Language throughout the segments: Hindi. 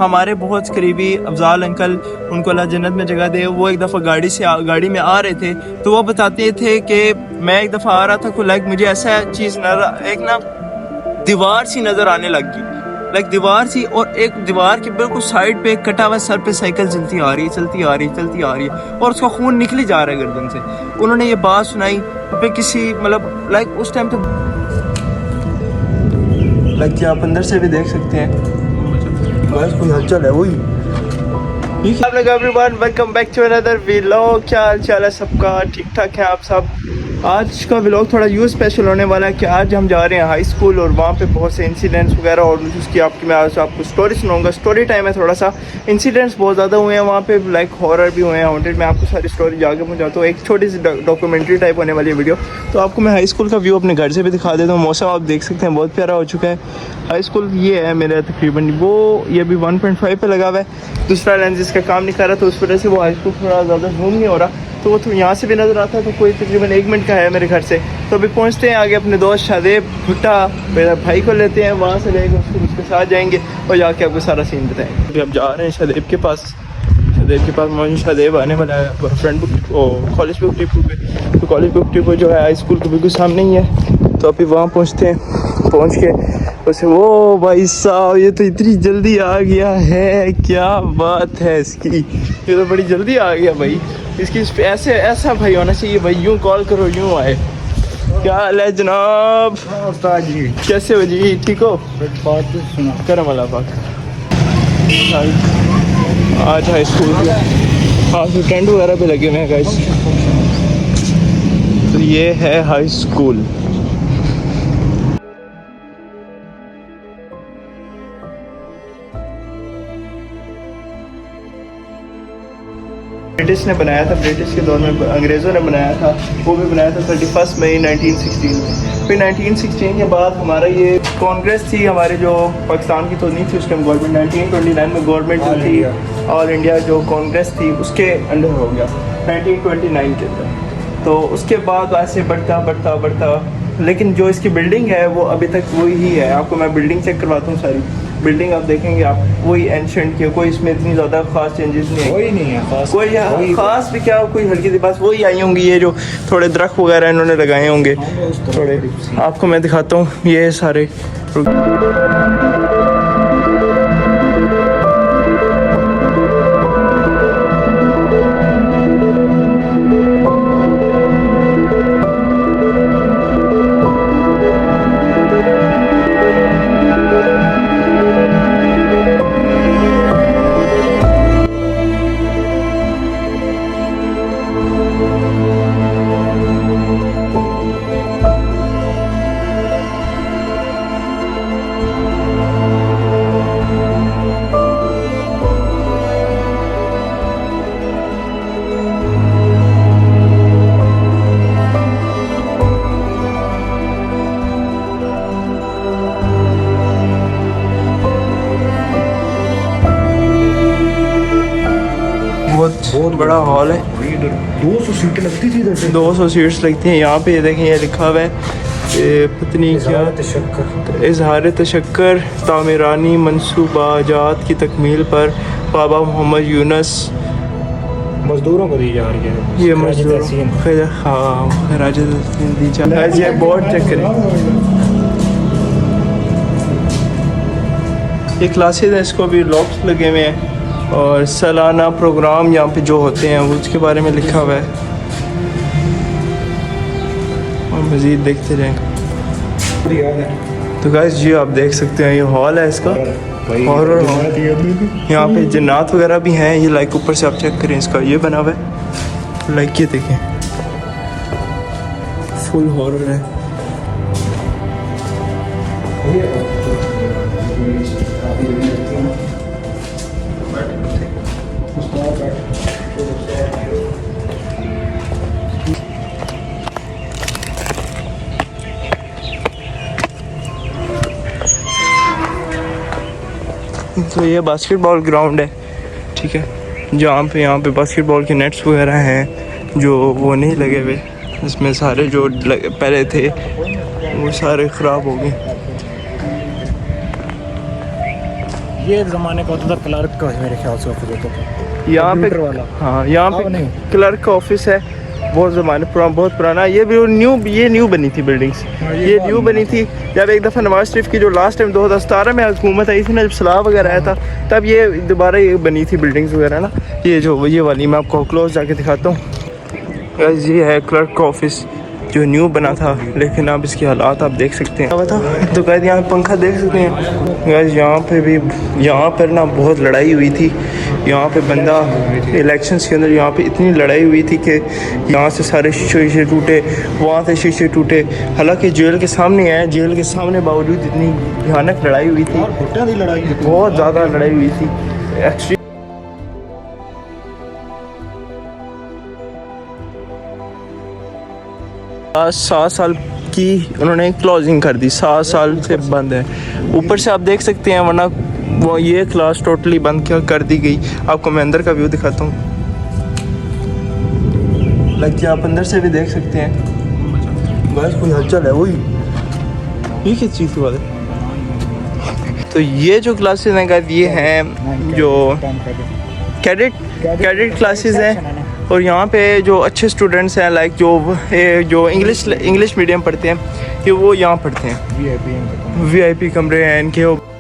हमारे बहुत करीबी अफजाल अंकल, उनको अल्लाह जन्नत में जगह दे, वो एक दफ़ा गाड़ी में आ रहे थे तो वो बताते थे कि मैं एक दफ़ा आ रहा था को लाइक मुझे ऐसा चीज़ एक ना दीवार सी नज़र आने लग गई, लाइक दीवार सी, और एक दीवार के बिल्कुल साइड पे एक कटा हुआ सर पे साइकिल चलती आ रही है और उसका खून निकली जा रहा है गर्दन से। उन्होंने ये बात सुनाई पे किसी मतलब लाइक उस टाइम तो लाइक आप अंदर से भी देख सकते हैं बस कोई हलचल है वही। Everyone welcome back to another vlog. क्या हाल चाल है सबका, ठीक ठाक है आप सब। आज का व्लॉग थोड़ा यूँ स्पेशल होने वाला है कि आज हम जा रहे हैं हाई स्कूल और वहाँ पे बहुत से इंसिडेंट्स वगैरह और उसकी मैं आज आपको स्टोरी सुनाऊंगा। स्टोरी टाइम है थोड़ा सा, इंसिडेंट्स बहुत ज़्यादा हुए हैं वहाँ पे, लाइक हॉरर भी हुए हैं, हॉन्टेड। मैं आपको सारी स्टोरी जाके पहुँचाता हूँ, एक छोटी सी डॉक्यूमेंट्री टाइप होने वाली है वीडियो। तो आपको मैं हाई स्कूल का व्यू अपने घर से भी दिखा देता हूँ। मौसम आप देख सकते हैं बहुत प्यारा हो चुका है। हाई स्कूल ये है मेरा तकरीबन, वो ये भी 1.5 पे लगा हुआ है। दूसरा लेंस इसका काम नहीं कर रहा तो उस वजह से वो हाई स्कूल थोड़ा ज़्यादा जूम नहीं हो रहा, तो वो यहाँ से भी नज़र आता है। तो कोई तकरीबन 1 मिनट का है मेरे घर से। तो अभी पहुँचते हैं आगे, अपने दोस्त शादेब भुट्टा मेरा भाई को लेते हैं, वहाँ से लेकर उसके साथ जाएंगे और जाके आपको सारा सीन बताएंगे। अभी हम जा रहे हैं शादेब के पास मुझे शादेब आने वाला है friend book college book trip पे। तो कॉलेज बुक ट्रिप जो है हाई स्कूल के बिल्कुल सामने ही है। तो अभी वहाँ पहुँचते हैं, पहुँच के उसे वो भाई साहब ये तो इतनी जल्दी आ गया है, क्या बात है इसकी, ये तो बड़ी जल्दी आ गया भाई। इसकी ऐसा भाई होना चाहिए भाई, यूँ कॉल करो यूँ आए। क्या हाल है जनाब? जी कैसे हो जी, ठीक हो? बात सुना करम अल्लाह पाक। आज हाई स्कूल में हाँ तो टेंट वगैरह भी लगे हुए हैं गाइस। तो ये है हाई स्कूल। ब्रिटिश ने बनाया था, ब्रिटिश के दौर में अंग्रेज़ों ने बनाया था, वो भी बनाया था 31 मई 1916 में। फिर 1916 के बाद हमारा ये कांग्रेस थी हमारे जो पाकिस्तान की तो नहीं थी उस टाइम गवर्नमेंट, 1929 में गवर्नमेंट जो थी ऑल इंडिया जो कांग्रेस थी उसके अंडर हो गया 1929 के अंदर। तो उसके बाद ऐसे बढ़ता लेकिन जो इसकी बिल्डिंग है वो अभी तक वही ही है। आपको मैं बिल्डिंग चेक करवाता हूँ, सारी बिल्डिंग आप देखेंगे आप वही एंशिएंट की, कोई इसमें इतनी ज़्यादा खास चेंजेस नहीं है, कोई नहीं है खास, कोई खास भी क्या, कोई हल्की सी बस वही आई होंगी। ये जो थोड़े दरख्त वगैरह इन्होंने लगाए होंगे थोड़े, आपको मैं दिखाता हूँ ये सारे। बहुत बड़ा हॉल है, 200 सीटें लगती थी इधर से, 200 सीट्स लगती हैं यहाँ पे। ये देखें ये लिखा हुआ है पत्नी क्या इजहार तशक्कर तामीरानी मंसूबाजात की तकमील पर बाबा मोहम्मद यूनुस मजदूरों को दी जा रही है ये मजदूर हाँ खराज दी जा रही है। ये बोर्ड चेक करें, ये क्लासेज हैं, इसको भी लॉक्स लगे हुए हैं और सालाना प्रोग्राम यहाँ पे जो होते हैं वो उसके बारे में लिखा हुआ है। और मज़ीद देखते रहें। तो गाइस जी आप देख सकते हैं ये हॉल है इसका, हॉरर हॉल। यहाँ पे जन्नात वगैरह भी हैं, ये लाइक ऊपर से आप चेक करें इसका ये बना हुआ है, लाइक ये देखें फुल हॉरर है। तो ये बास्केटबॉल ग्राउंड है, ठीक है, जहाँ पे यहाँ पे बास्केटबॉल के नेट्स वगैरह हैं जो वो नहीं लगे हुए, इसमें सारे जो पहले थे वो सारे ख़राब हो गए। ये एक ज़माने का होता था, क्लर्क का मेरे ख्याल से ऑफिस होता था यहाँ पे। कंप्यूटर वाला। हाँ यहाँ अब पे नहीं। क्लर्क का ऑफिस है, बहुत ज़माने पुराना, बहुत पुराना। ये भी न्यू बनी थी बिल्डिंग्स, हाँ, ये न्यू बनी थी। जब एक दफ़ा नवाज शरीफ की जो लास्ट टाइम 2017 में हुकूमत आई थी ना, जब सलाह वगैरह आया था, तब ये दोबारा ये बनी थी बिल्डिंग्स वगैरह ना। ये वाली मैं आपको क्लोज जाके दिखाता हूँ। गाइस ये है क्लर्क का ऑफिस जो न्यू बना था, लेकिन अब इसके हालात आप देख सकते हैं। बता तो गाइस यहाँ पंखा देख सकते हैं गाइस, यहाँ पे भी यहाँ पर ना बहुत लड़ाई हुई थी। यहाँ पे बंदा इलेक्शंस के अंदर यहाँ पे इतनी लड़ाई हुई थी कि यहाँ से सारे शीशे टूटे, वहाँ से शीशे टूटे। हालांकि जेल के सामने है, जेल के सामने बावजूद इतनी भयानक लड़ाई हुई थी, भुट्टा दी लड़ाई है। बहुत ज़्यादा लड़ाई हुई थी एक्चुअली। 7 साल की उन्होंने क्लोजिंग कर दी, 7 साल से बंद है। ऊपर से आप देख सकते हैं, वरना वो ये क्लास टोटली बंद कर दी गई। आपको मैं अंदर का व्यू दिखाता हूँ, लगता आप अंदर से भी देख सकते हैं। बस कोई हलचल है, वही ये किस चीज़ की बात है। तो ये जो क्लासेस हैं गाइस, ये हैं जो कैडेट क्लासेस हैं। और यहाँ पे जो अच्छे स्टूडेंट्स हैं, लाइक जो इंग्लिश मीडियम पढ़ते हैं, कि वो यहाँ पढ़ते हैं। VIP कमरे हैं इनके।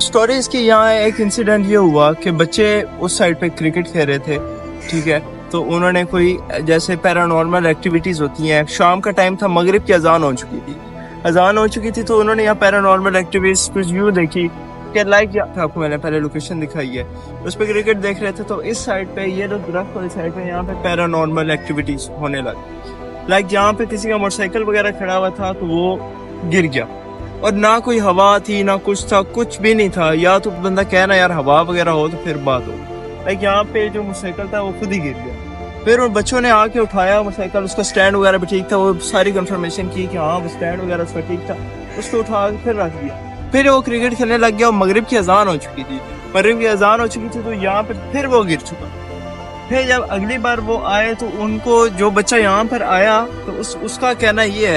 स्टोरी इसकी यहाँ एक इंसिडेंट ये हुआ कि बच्चे उस साइड पे क्रिकेट खेल रहे थे, ठीक है। तो उन्होंने कोई जैसे पैरानॉर्मल एक्टिविटीज़ होती हैं, शाम का टाइम था, मगरिब की अजान हो चुकी थी, तो उन्होंने यहाँ पैरानॉर्मल एक्टिविटीज़ कुछ व्यू देखी कि लाइक आपको मैंने पहले लोकेशन दिखाई है, उस पर क्रिकेट देख रहे थे। तो इस साइड पे ये जो दरख्त वाली साइड पे यहाँ पे पैरानॉर्मल एक्टिविटीज़ होने लगी। लाइक यहाँ पे किसी का मोटरसाइकिल वगैरह खड़ा हुआ था, तो वो गिर गया, और ना कोई हवा थी ना कुछ था, कुछ भी नहीं था। या तो बंदा कहना यार हवा वगैरह हो तो फिर बात हो। लाइक यहाँ पे जो मोटरसाइकिल था वो खुद ही गिर गया। फिर उन बच्चों ने आके उठाया मोटरसाइकिल, उसका स्टैंड वगैरह भी ठीक था, वो सारी कंफर्मेशन की कि हाँ वो स्टैंड वगैरह उसका ठीक था, उसको उठा के फिर रख दिया। फिर वो क्रिकेट खेलने लग गया, और मगरिब की अजान हो चुकी थी, तो यहाँ पे फिर वो गिर चुका। फिर जब अगली बार वो आए तो उनको जो बच्चा यहाँ पर आया, तो उसका कहना ये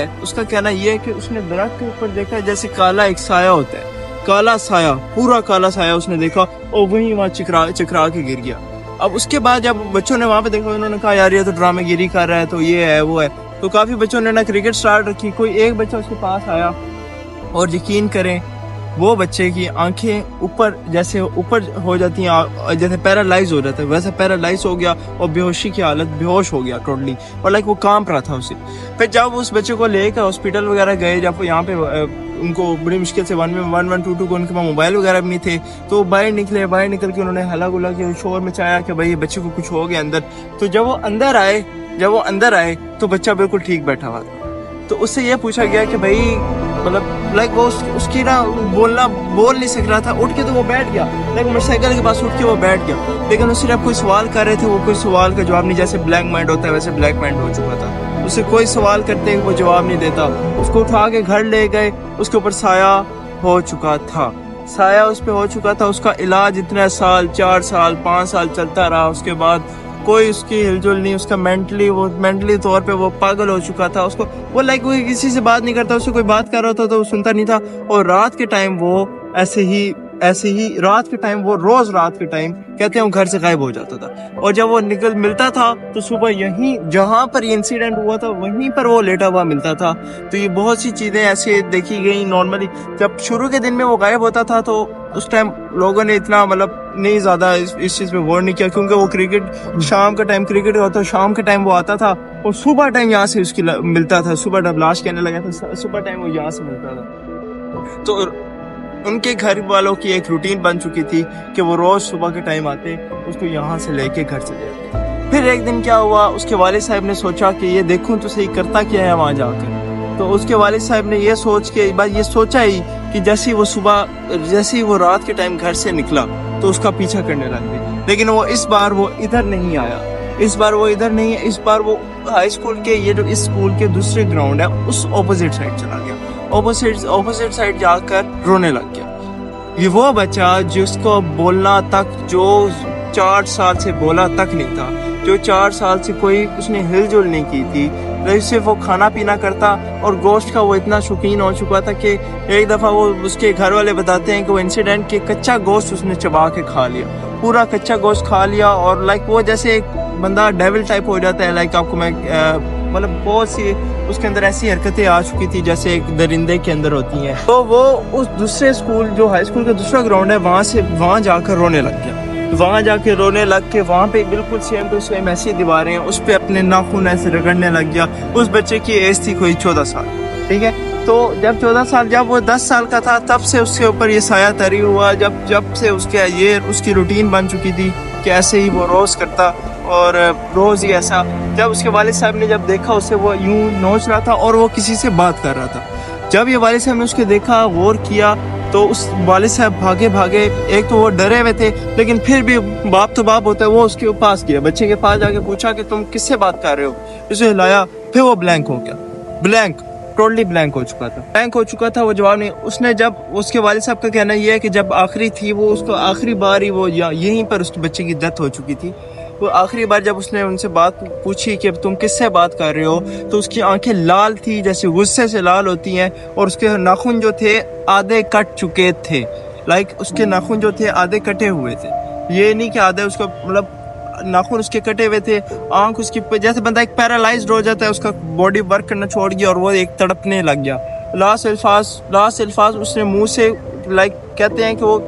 है कि उसने दरख्त के ऊपर देखा जैसे काला एक साया होता है, काला साया, पूरा काला साया उसने देखा, और वहीं वहाँ चकरा के गिर गया। अब उसके बाद जब बच्चों ने वहाँ पे देखा, उन्होंने कहा यार ये तो ड्रामेगिरी कर रहा है, तो ये है वो है। तो काफ़ी बच्चों ने ना क्रिकेट स्टार्ट रखी। कोई एक बच्चा उसके पास आया, और यकीन करें वो बच्चे की आंखें ऊपर जैसे ऊपर हो जाती हैं, जैसे पैरालाइज हो जाता है, वैसे पैरालाइज हो गया, और बेहोशी की हालत, बेहोश हो गया टोटली, और लाइक वो कांप रहा था उसे। फिर जब उस बच्चे को लेकर हॉस्पिटल वगैरह गए, जब यहाँ पे उनको बड़ी मुश्किल से 1122 को उनके पास मोबाइल वगैरह भी नहीं थे, तो बाहर निकल के उन्होंने हला गुला के शोर मचाया कि भाई बच्चे को कुछ हो गया अंदर। तो जब वो अंदर आए तो बच्चा बिल्कुल ठीक बैठा हुआ था। तो उससे ये पूछा गया कि भाई मतलब लाइक वो उसकी ना बोल नहीं सक रहा था, उठ के तो वो बैठ गया, लाइक मोटरसाइकिल के पास उठ के वो बैठ गया। लेकिन उससे जब कोई सवाल कर रहे थे, वो कोई सवाल का जवाब नहीं, जैसे ब्लैक माइंड होता है वैसे ब्लैक माइंड हो चुका था। उससे कोई सवाल करते वो जवाब नहीं देता। उसको उठा के घर ले गए, उसके ऊपर साया हो चुका था, साया उस पर हो चुका था। उसका इलाज इतना साल, 4 साल 5 साल चलता रहा। उसके बाद कोई उसकी हिलजुल नहीं, उसका मेंटली तौर पे वो पागल हो चुका था। उसको वो लाइक वो किसी से बात नहीं करता, उससे कोई बात कर रहा था तो वो सुनता नहीं था। और रात के टाइम वो ऐसे ही रात के टाइम वो रोज रात के टाइम कहते हैं वो घर से गायब हो जाता था। और जब वो मिलता था तो सुबह यहीं जहाँ पर ये इंसिडेंट हुआ था वहीं पर वो लेटा हुआ मिलता था। तो ये बहुत सी चीजें ऐसे देखी गई। नॉर्मली जब शुरू के दिन में वो गायब होता था तो उस टाइम लोगों ने इतना मतलब नहीं ज्यादा इस चीज पे गौर नहीं किया, क्योंकि वो क्रिकेट शाम का टाइम क्रिकेट होता था, शाम के टाइम वो आता था और सुबह टाइम यहाँ से उसकी मिलता था। सुबह जब लाश कहने लगा था, सुबह टाइम वो यहाँ से मिलता था। तो उनके घर वालों की एक रूटीन बन चुकी थी कि वो रोज सुबह के टाइम आते, उसको यहाँ से लेके घर चले जाते। फिर एक दिन क्या हुआ, उसके वालिद साहब ने सोचा कि ये देखूं तो सही करता क्या है वहाँ जाकर। तो उसके वालिद साहब ने ये सोच के ये सोचा ही कि जैसे ही वो रात के टाइम घर से निकला तो उसका पीछा करने लग गई। लेकिन वो इस बार वो इधर नहीं आया, इस बार वो हाई स्कूल के ये जो इस स्कूल के दूसरे ग्राउंड है उस ऑपोजिट साइड चला गया। ऑपोजिट साइड जाकर रोने लग गया। ये वो बच्चा जिसको बोलना तक, जो 4 साल से बोला तक नहीं था, जो 4 साल से कोई उसने हिलजुल नहीं की थी, सिर्फ वो खाना पीना करता और गोश्त का वो इतना शौकीन हो चुका था कि एक दफ़ा वो उसके घर वाले बताते हैं कि वो इंसिडेंट कि कच्चा गोश्त उसने चबा के खा लिया, पूरा कच्चा गोश्त खा लिया। और लाइक वो जैसे एक बंदा डेविल टाइप हो जाता है, लाइक आपको मैं मतलब बहुत सी उसके अंदर ऐसी हरकतें आ चुकी थी जैसे एक दरिंदे के अंदर होती हैं। तो वो उस दूसरे स्कूल, जो हाई स्कूल का दूसरा ग्राउंड है, वहाँ जाकर रोने लग गया। वहाँ जाके रोने लग के वहाँ पे बिल्कुल सेम टू सेम ऐसी दीवारें हैं, उस पे अपने नाखून ऐसे रगड़ने लग गया। उस बच्चे की एज थी कोई 14 साल, ठीक है। तो जब 14 साल, जब वो 10 साल का था, तब से उसके ऊपर ये साया तरी हुआ। जब से उसकी रूटीन बन चुकी थी कि ऐसे ही वो रोज़ करता और रोज़ ही ऐसा। जब उसके वालिद साहब ने जब देखा उसे वो यूं नोच रहा था और वो किसी से बात कर रहा था, जब ये वालिद साहब ने उसके देखा, गौर किया, तो उस वालिद साहब भागे। एक तो वो डरे हुए थे, लेकिन फिर भी बाप तो बाप होता है, वो उसके पास गया, बच्चे के पास जाके पूछा कि तुम किससे बात कर रहे हो। उसे हिलाया, फिर वो ब्लैंक हो गया, टोटली ब्लैंक हो चुका था। वो जवाब नहीं। उसने जब उसके वालिद साहब का कहना यह है कि जब आखिरी थी वो, उसको आखिरी बार ही वो यहीं पर उसके बच्चे की डेथ हो चुकी थी। वो आखिरी बार जब उसने उनसे बात पूछी कि तुम किससे बात कर रहे हो, तो उसकी आंखें लाल थी जैसे गुस्से से लाल होती हैं, और उसके नाखून जो थे आधे कट चुके थे। लाइक उसके नाखून जो थे आधे कटे हुए थे, ये नहीं कि आधे उसका मतलब नाखून उसके कटे हुए थे। आंख उसकी जैसे बंदा एक पैरालाइज्ड हो जाता है, उसका बॉडी वर्क करना छोड़ गया और वो एक तड़पने लग गया। लास्ट अल्फाज उसने मुंह से, लाइक कहते हैं कि वो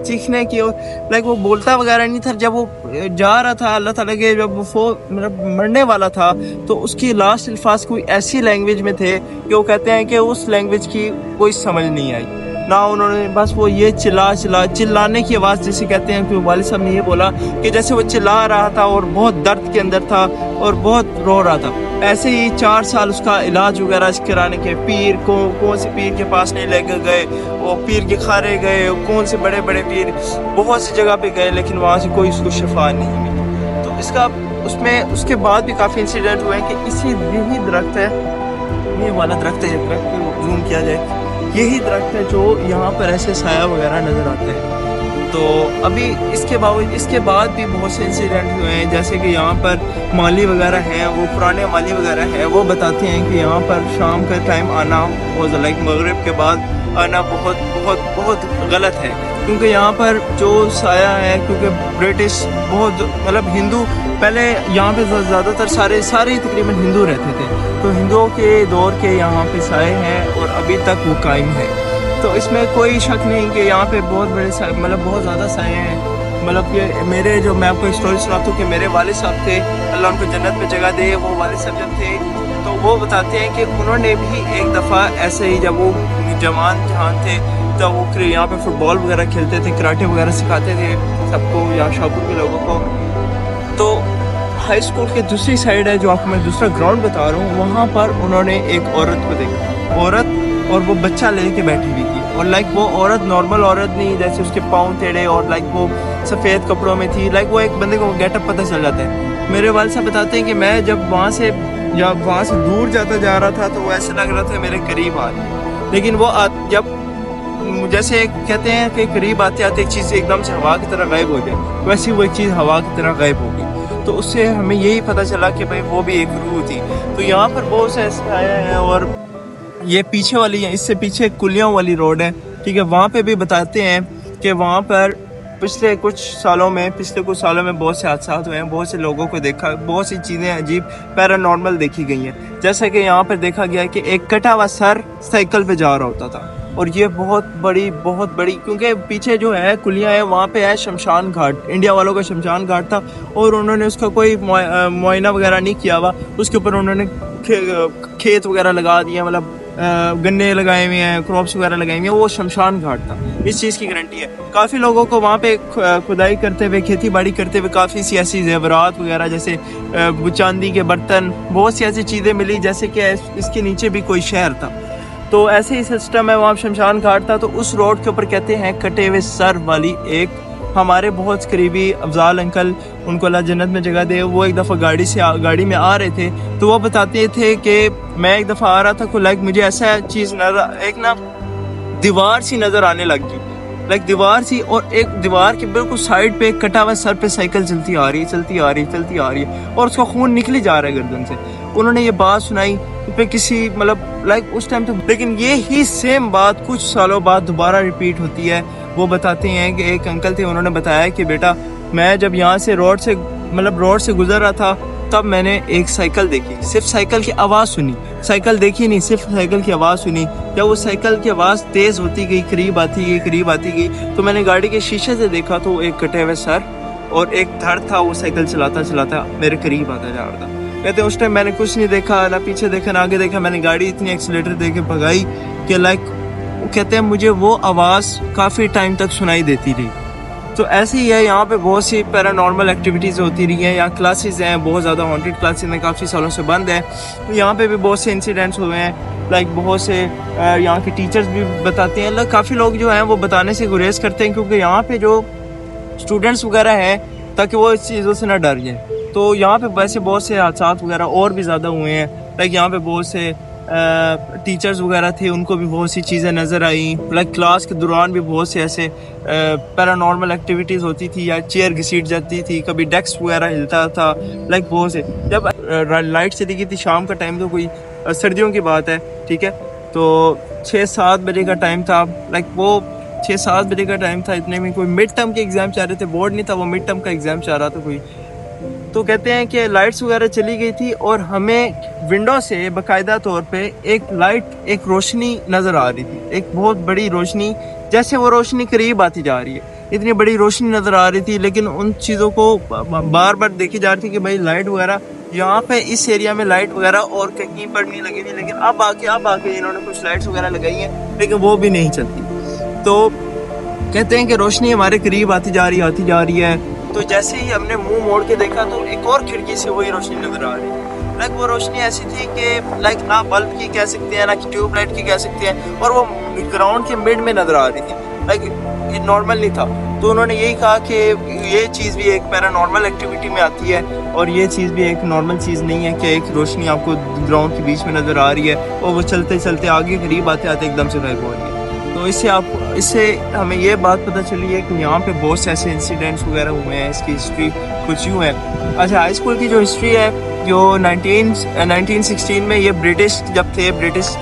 चीखने की, लाइक वो बोलता वगैरह नहीं था। जब वो जा रहा था अल्लाह ताला के, जब वो मतलब मरने वाला था, तो उसकी लास्ट अल्फाज कोई ऐसी लैंग्वेज में थे कि वो कहते हैं कि उस लैंग्वेज की कोई समझ नहीं आई ना। उन्होंने बस वो ये चिल्लाने की आवाज़, जैसे कहते हैं कि वालिद साहब ने ये बोला कि जैसे वो चिल्ला रहा था और बहुत दर्द के अंदर था और बहुत रो रहा था। ऐसे ही 4 साल उसका इलाज वगैरह कराने के, पीर को कौन से पीर के पास नहीं लेकर गए, वो पीर के खारे गए, कौन से बड़े बड़े पीर, बहुत सी जगह पे गए, लेकिन वहाँ से कोई उसको शफा नहीं मिली। तो उसके बाद भी काफ़ी इंसिडेंट हुए हैं कि यही दरख्त है, ये वाला दरख्त है, दरख्त को जूम किया जाए, यही दरख्त है जो यहाँ पर ऐसे साया वगैरह नज़र आते हैं। तो अभी इसके बाद भी बहुत से इंसिडेंट हुए हैं, जैसे कि यहाँ पर माली वगैरह हैं, वो पुराने माली वगैरह हैं, वो बताते हैं कि यहाँ पर शाम का टाइम आना, लाइक मगरिब के बाद आना बहुत बहुत बहुत गलत है, क्योंकि यहाँ पर जो साया है, क्योंकि ब्रिटिश बहुत मतलब हिंदू, पहले यहाँ पे ज़्यादातर सारे तकरीबन हिंदू रहते थे, तो हिंदुओं के दौर के यहाँ पे साए हैं और अभी तक वो कायम है। तो इसमें कोई शक नहीं कि यहाँ पे बहुत बड़े साए, मतलब बहुत ज़्यादा साए हैं। मतलब कि मैं आपको एक स्टोरी सुनाता हूँ कि मेरे वालिद साहब थे, अल्लाह उनको जन्नत में जगह दे, वो वालिद साहब जब थे तो वो बताते हैं कि उन्होंने भी एक दफ़ा ऐसे ही, जब वो जवान थे, तब वो यहाँ पे फुटबॉल वगैरह खेलते थे, कराटे वगैरह सिखाते थे सबको, यहाँ शाहपुर के लोगों को। तो हाई स्कूल के दूसरी साइड है, जो आपको मैं दूसरा ग्राउंड बता रहा हूँ, वहाँ पर उन्होंने एक औरत को देखा, और वो बच्चा लेके बैठी हुई थी, और लाइक वो औरत नॉर्मल औरत नहीं, जैसे उसके पाँव टेढ़े और लाइक वो सफ़ेद कपड़ों में थी। लाइक वो एक बंदे को गेटअप पता चल जाता है। मेरे वालिद साहब बताते हैं कि मैं जब वहाँ से दूर जाता जा रहा था, तो वो ऐसे लग रहा था मेरे करीब आ रही, लेकिन वो जब जैसे कहते हैं कि करीब आते आते एक चीज़ एकदम से हवा की तरह गायब हो जाए, वैसे वो एक चीज़ हवा की तरह गायब हो गई। तो उससे हमें यही पता चला कि भाई वो भी एक रूह थी। तो यहाँ पर बहुत से ऐसे आए हैं, और ये पीछे वाली है, इससे पीछे कुलियों वाली रोड है, ठीक है। वहाँ पे भी बताते हैं कि वहाँ पर पिछले कुछ सालों में बहुत से हादसा हुए हैं, बहुत से लोगों को देखा, बहुत सी चीज़ें अजीब पैरानॉर्मल देखी गई हैं। जैसा कि यहाँ पर देखा गया कि एक कटा हुआ सर साइकिल पे जा रहा होता था, और ये बहुत बड़ी क्योंकि पीछे जो है कुलियाँ हैं, वहाँ पे है शमशान घाट, इंडिया वालों का शमशान घाट था, और उन्होंने उसका कोई मुआयना वगैरह नहीं किया हुआ। उसके ऊपर उन्होंने खेत वगैरह लगा दिया, मतलब गन्ने लगाए हुए हैं, क्रॉप्स वगैरह लगाए हुए हैं, वो शमशान घाट था। इस चीज़ की गारंटी है। काफ़ी लोगों को वहाँ पे खुदाई करते हुए, खेती बाड़ी करते हुए काफ़ी सी ऐसी जेवरात वगैरह, जैसे चांदी के बर्तन, बहुत सी ऐसी चीज़ें मिली, जैसे कि इसके नीचे भी कोई शहर था। तो ऐसे ही सिस्टम है वहाँ शमशान घाट था। तो उस रोड के ऊपर कहते हैं कटे हुए सर वाली एक हमारे बहुत करीबी अफजाल अंकल, उनको अल्लाह जन्नत में जगह दे, वो एक दफ़ा गाड़ी में आ रहे थे तो वो बताते थे कि मैं एक दफ़ा आ रहा था को मुझे ऐसा चीज़ नजर, एक ना दीवार सी नज़र आने लग गई, दीवार सी, और एक दीवार के बिल्कुल साइड पे एक कटा हुआ सर पे साइकिल चलती आ रही है और उसका खून निकली जा रहा है गर्दन से। उन्होंने ये बात सुनाई पे किसी उस टाइम तो, लेकिन ये ही सेम बात कुछ सालों बाद दोबारा रिपीट होती है। वो बताते हैं कि एक अंकल थे, उन्होंने बताया कि बेटा मैं जब यहाँ से रोड से गुजर रहा था तब मैंने एक साइकिल देखी, सिर्फ साइकिल की आवाज़ सुनी, साइकिल देखी नहीं, सिर्फ साइकिल की आवाज़ सुनी। जब वो साइकिल की आवाज़ तेज़ होती गई, करीब आती गई तो मैंने गाड़ी के शीशे से देखा तो एक कटे हुए सर और एक धड़ था, वो साइकिल चलाता मेरे करीब आता जा रहा था। कहते हैं उस टाइम मैंने कुछ नहीं देखा, ना पीछे देखा ना आगे देखा, मैंने गाड़ी इतनी एक्सीलेटर दे के भगाई कि कहते हैं मुझे वो आवाज़ काफ़ी टाइम तक सुनाई देती रही। तो ऐसे ही है, यहाँ पे बहुत सी पैरानॉर्मल एक्टिविटीज़ होती रही हैं, यहाँ क्लासेस हैं, बहुत ज़्यादा हॉन्टेड क्लासेस हैं, काफ़ी सालों से बंद है। तो यहाँ पे भी बहुत से इंसिडेंट्स हुए हैं, बहुत से यहाँ के टीचर्स भी बताते हैं, काफ़ी लोग जो हैं वो बताने से गुरेज करते हैं क्योंकि यहाँ पे जो स्टूडेंट्स वगैरह हैं ताकि वो इस चीज़ों से ना डर जाए। तो यहाँ पे वैसे बहुत से हादसा वगैरह और भी ज़्यादा हुए हैं, यहाँ पे बहुत से टीचर्स वगैरह थे, उनको भी बहुत सी चीज़ें नज़र आई। क्लास के दौरान भी बहुत से ऐसे पैरानॉर्मल एक्टिविटीज़ होती थी, या चेयर घसीट जाती थी, कभी डेस्क वगैरह हिलता था, बहुत से। जब लाइट चली गई थी शाम का टाइम, तो कोई सर्दियों की बात है, ठीक है, तो 6-7 बजे का टाइम था, वो 6-7 बजे का टाइम था, इतने में कोई मिड टर्म के एग्ज़ाम चाह रहे थे, बोर्ड नहीं था, वो मिड टर्म का एग्ज़ाम चाह रहा था कोई। तो कहते हैं कि लाइट्स वगैरह चली गई थी और हमें विंडो से बाकायदा तौर पे एक रोशनी नज़र आ रही थी, एक बहुत बड़ी रोशनी, जैसे वो रोशनी करीब आती जा रही है, इतनी बड़ी रोशनी नज़र आ रही थी। लेकिन उन चीज़ों को बार बार देखी जा रही थी कि भाई लाइट वगैरह यहाँ पे इस एरिया में लाइट वगैरह और कहीं पर नहीं लगी थी, लेकिन अब आके इन्होंने कुछ लाइट्स वगैरह लगाई हैं, लेकिन वो भी नहीं चलती। तो कहते हैं कि रोशनी हमारे करीब आती जा रही है। तो जैसे ही हमने मुंह मोड़ के देखा तो एक और खिड़की से वही रोशनी नजर आ रही। वो रोशनी ऐसी थी कि ना बल्ब की कह सकते हैं, ना ट्यूबलाइट की कह सकते हैं, और वो ग्राउंड के मिड में नजर आ रही थी, ये नॉर्मल नहीं था। तो उन्होंने यही कहा कि ये चीज़ भी एक पैरानॉर्मल एक्टिविटी में आती है, और ये चीज़ भी एक नॉर्मल चीज़ नहीं है कि एक रोशनी आपको ग्राउंड के बीच में नज़र आ रही है और वो चलते चलते आगे करीब आते एकदम से गायब हो रही है। तो इससे हमें ये बात पता चली है कि यहाँ पे बहुत से ऐसे इंसिडेंट्स वगैरह हुए हैं। इसकी हिस्ट्री कुछ यूँ है। अच्छा, हाई स्कूल की जो हिस्ट्री है, जो 1916 में ये ब्रिटिश जब थे, ब्रिटिश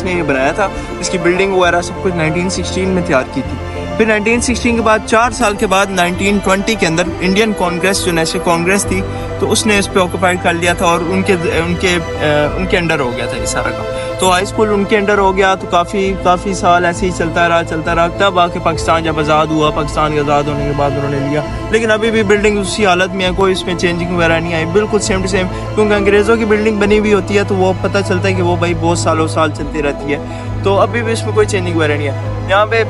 ने ये बनाया था, इसकी बिल्डिंग वगैरह सब कुछ 1916 में तैयार की थी। फिर 1916 के बाद 4 साल के बाद 1920 के अंदर इंडियन कांग्रेस, जो नेशनल कांग्रेस थी, तो उसने इस पर ऑक्यूपाइड कर लिया था और उनके अंडर हो गया था ये सारा काम। तो हाई स्कूल उनके अंडर हो गया। तो काफ़ी साल ऐसे ही चलता रहा। तब आके पाकिस्तान जब आज़ाद हुआ, पाकिस्तान के आज़ाद होने के बाद उन्होंने लिया, लेकिन अभी भी बिल्डिंग उसी हालत में है, कोई इसमें चेंजिंग वगैरह नहीं आई, बिल्कुल सेम टू सेम। क्योंकि अंग्रेज़ों की बिल्डिंग बनी हुई होती है तो वो पता चलता है कि वो भाई बहुत साल चलती रहती है। तो अभी भी इसमें कोई चेंजिंग वगैरह नहीं है। यहाँ पे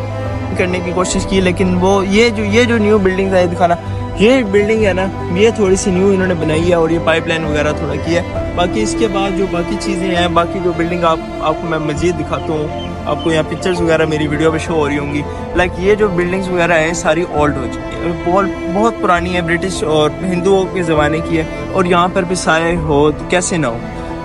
करने की कोशिश की, लेकिन वो ये जो न्यू बिल्डिंग है दिखाना, ये बिल्डिंग है ना, ये थोड़ी सी न्यू इन्होंने बनाई है और ये पाइपलाइन वगैरह थोड़ा की है। बाकी इसके बाद जो बाकी चीज़ें हैं, बाकी जो बिल्डिंग आपको मैं मज़ीद दिखाता हूँ, आपको यहाँ पिक्चर्स वगैरह मेरी वीडियो पे शो हो रही होंगी। ये जो बिल्डिंग्स वगैरह हैं सारी ओल्ड हो चुकी है, बहुत पुरानी है, ब्रिटिश और हिंदुओं के ज़माने की है। और यहाँ पर भी साए हो तो कैसे ना हो,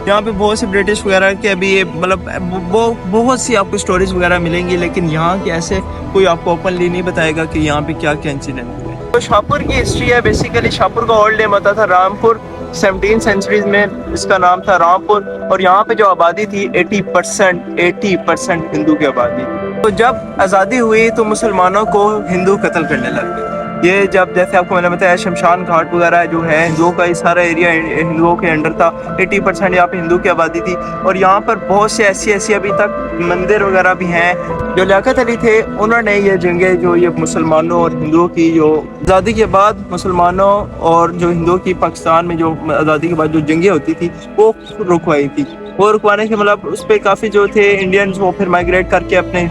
यहाँ पे बहुत से ब्रिटिश वगैरह के अभी ये बहुत सी आपको स्टोरीज वगैरह मिलेंगी, लेकिन यहाँ के ऐसे कोई आपको ओपनली नहीं बताएगा कि यहाँ पे क्या इंसिडेंट हुए। तो शाहपुर की हिस्ट्री है, बेसिकली शाहपुर का ओल्ड नेम होता था रामपुर। 17th सेंचुरीज में इसका नाम था रामपुर, और यहाँ पे जो आबादी थी 80% हिंदू की आबादी। तो जब आज़ादी हुई तो मुसलमानों को हिंदू कत्ल करने लग गए। ये जब जैसे आपको मैंने बताया शमशान घाट वगैरह जो है, हिंदुओं का ये सारा एरिया हिंदुओं के अंडर था, 80% यहाँ पे हिंदू की आबादी थी। और यहाँ पर बहुत से ऐसी अभी तक मंदिर वगैरह भी हैं। जो लियाकत अली थे, उन्होंने ये जंगें जो ये मुसलमानों और हिंदुओं की, जो आज़ादी के बाद मुसलमानों और जो हिंदुओं की पाकिस्तान में जो आज़ादी के बाद जो जंगें होती थी वो रुकवाई थी। वो रुकवाने के उस पर काफ़ी जो थे इंडियंस, वो फिर माइग्रेट करके अपने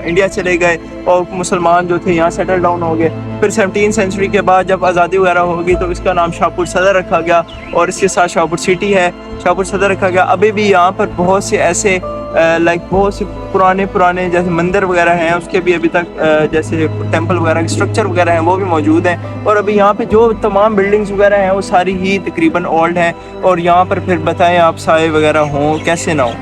इंडिया चले गए और मुसलमान जो थे यहाँ सेटल डाउन हो गए। फिर 17th सेंचुरी के बाद जब आज़ादी वगैरह होगी तो इसका नाम शाहपुर सदर रखा गया, और इसके साथ शाहपुर सिटी है, शाहपुर सदर रखा गया। अभी भी यहाँ पर बहुत से ऐसे लाइक बहुत से पुराने पुराने जैसे मंदिर वगैरह हैं, उसके भी अभी तक जैसे टेंपल वगैरह स्ट्रक्चर वगैरह हैं वो भी मौजूद हैं। और अभी यहाँ पे जो तमाम बिल्डिंग्स वगैरह हैं वो सारी ही तकरीबन ओल्ड हैं। और यहाँ पर फिर बताएं आप साए वगैरह हों कैसे ना हो।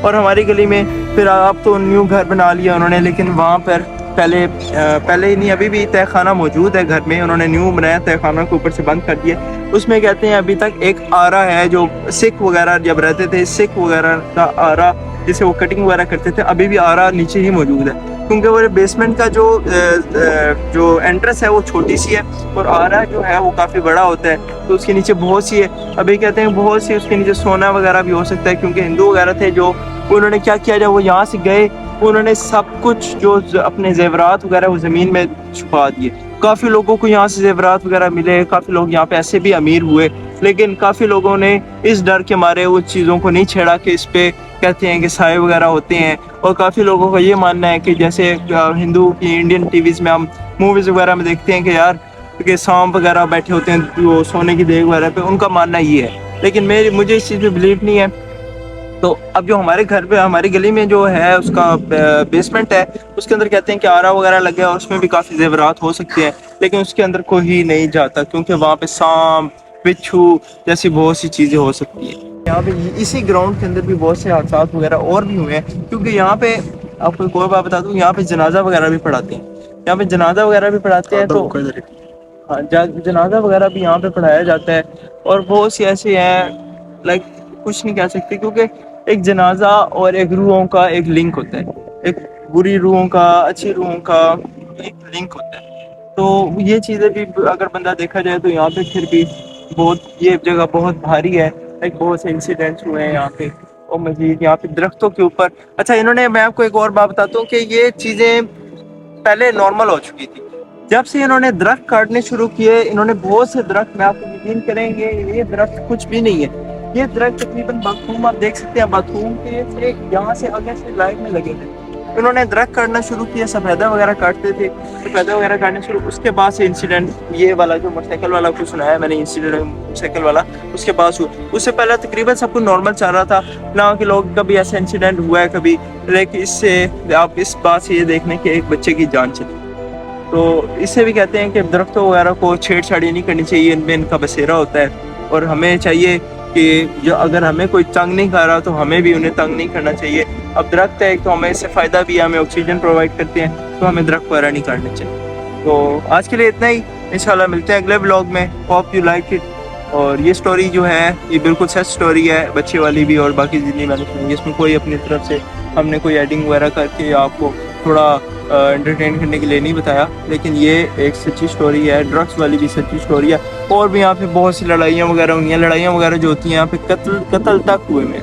और हमारी गली में फिर आप तो न्यू घर बना लिया उन्होंने, लेकिन वहाँ पर पहले ही नहीं, अभी भी तहखाना मौजूद है घर में, उन्होंने न्यू बनाया, तहखाना को ऊपर से बंद कर दिया। उसमें कहते हैं अभी तक एक आरा है, जो सिख वगैरह जब रहते थे, सिख वगैरह का आरा जिसे वो कटिंग वगैरह करते थे, अभी भी आरा नीचे ही मौजूद है। क्योंकि वो बेसमेंट का जो एंट्रेंस है वो छोटी सी है और आरा जो है वो काफ़ी बड़ा होता है, तो उसके नीचे बहुत सी है। अभी कहते हैं बहुत सी उसके नीचे सोना वगैरह भी हो सकता है, क्योंकि हिंदू वगैरह थे जो, उन्होंने क्या किया, जब वो यहाँ से गए उन्होंने सब कुछ जो अपने जेवरात वगैरह वो ज़मीन में छुपा दिए। काफ़ी लोगों को यहाँ से जेवरात वगैरह मिले, काफ़ी लोग यहाँ पे ऐसे भी अमीर हुए, लेकिन काफ़ी लोगों ने इस डर के मारे उस चीज़ों को नहीं छेड़ा कि इस पे कहते हैं कि साए वगैरह होते हैं। और काफ़ी लोगों का ये मानना है कि जैसे हिंदू की इंडियन टीवीज़ में हम मूवीज़ वगैरह में देखते हैं कि यार कि सांप वगैरह बैठे होते हैं जो सोने की देग वगैरह पे, उनका मानना ये है। लेकिन मुझे इस चीज़ में बिलीव नहीं है। तो अब जो हमारे घर पे हमारी गली में जो है उसका बेसमेंट है, उसके अंदर कहते हैं कि आरा वगैरह लगे और उसमें भी काफ़ी जेवरात हो सकते हैं, लेकिन उसके अंदर कोई नहीं जाता क्योंकि वहाँ पे सांप बिच्छू जैसी बहुत सी चीज़ें हो सकती हैं। यहाँ पे इसी ग्राउंड के अंदर भी बहुत से हादसा वगैरह और भी हुए हैं, क्योंकि यहाँ पे आपको एक और बात बता दूँ, यहाँ पे जनाजा वगैरह भी पढ़ाते हैं, यहाँ पे जनाजा वगैरह भी पढ़ाते हैं। तो हाँ, जनाजा वगैरह भी यहाँ पे पढ़ाया जाता है। और बहुत सी ऐसे हैं, लाइक कुछ नहीं कह सकते, क्योंकि एक जनाजा और एक रूहों का एक लिंक होता है, एक बुरी रूहों का अच्छी रूहों का एक लिंक होता है। तो ये चीज़ें भी अगर बंदा देखा जाए तो यहाँ पे फिर भी बहुत, ये जगह बहुत भारी है, लाइक बहुत से इंसिडेंट्स हुए हैं यहाँ पे। और मजीद यहाँ पे दरख्तों के ऊपर, अच्छा इन्होंने, मैं आपको एक और बात बताता हूँ कि ये चीज़ें पहले नॉर्मल हो चुकी थी, जब से इन्होंने दरख्त काटने शुरू किए, इन्होंने बहुत से दरख्त, मैं आपको यकीन करेंगे ये दरख्त कुछ भी नहीं है, ये दरख्त तकरीबन बाथरूम आप देख सकते हैं, बाथरूम के से यहाँ से आगे से लाइन में लगे थे। इन्होंने दरख्त काटना शुरू किया, सफेदा वगैरह काटते थे, सफेदा वगैरह काटने शुरू, उसके बाद से इंसिडेंट ये वाला जो मोटरसाइकिल वाला को सुनाया मैंने, इंसिडेंट मोटरसाइकिल वाला उसके पास हुआ। उससे पहले तकरीबन सब कुछ नॉर्मल चल रहा था ना, कि लोग कभी ऐसा इंसिडेंट हुआ है कभी, लेकिन इससे आप इस बात से ये देखने कि एक बच्चे की जान चली। तो इससे भी कहते हैं कि दरख्तों वगैरह को छेड़छाड़ी नहीं करनी चाहिए, इनमें इनका बसेरा होता है। और हमें चाहिए कि जो अगर हमें कोई तंग नहीं कर रहा तो हमें भी उन्हें तंग नहीं करना चाहिए। अब दरख्त है तो हमें इससे फ़ायदा भी है, हमें ऑक्सीजन प्रोवाइड करते हैं, तो हमें दरख्त वगैरह नहीं काटने चाहिए। तो आज के लिए इतना ही, इंशाल्लाह मिलते हैं अगले ब्लॉग में। Hope you like it. और ये स्टोरी जो है ये बिल्कुल सच स्टोरी है, बच्चे वाली भी और बाकी जितनी मैंने सुनी, इसमें कोई अपनी तरफ से हमने कोई एडिंग वगैरह करके आपको थोड़ा एंटरटेन करने के लिए नहीं बताया, लेकिन ये एक सच्ची स्टोरी है, ड्रग्स वाली भी सच्ची स्टोरी है। और भी यहाँ पे बहुत सी लड़ाइयाँ वगैरह हुई हैं, लड़ाइयाँ वगैरह जो होती हैं यहाँ पे कत्ल तक हुए में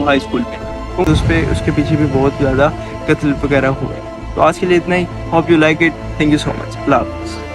हाई स्कूल में, तो उसके पीछे भी बहुत ज़्यादा कत्ल वगैरह हुए। तो आज के लिए इतना ही, hope you like it, thank you so much, अल्लाह हाफ़िज़।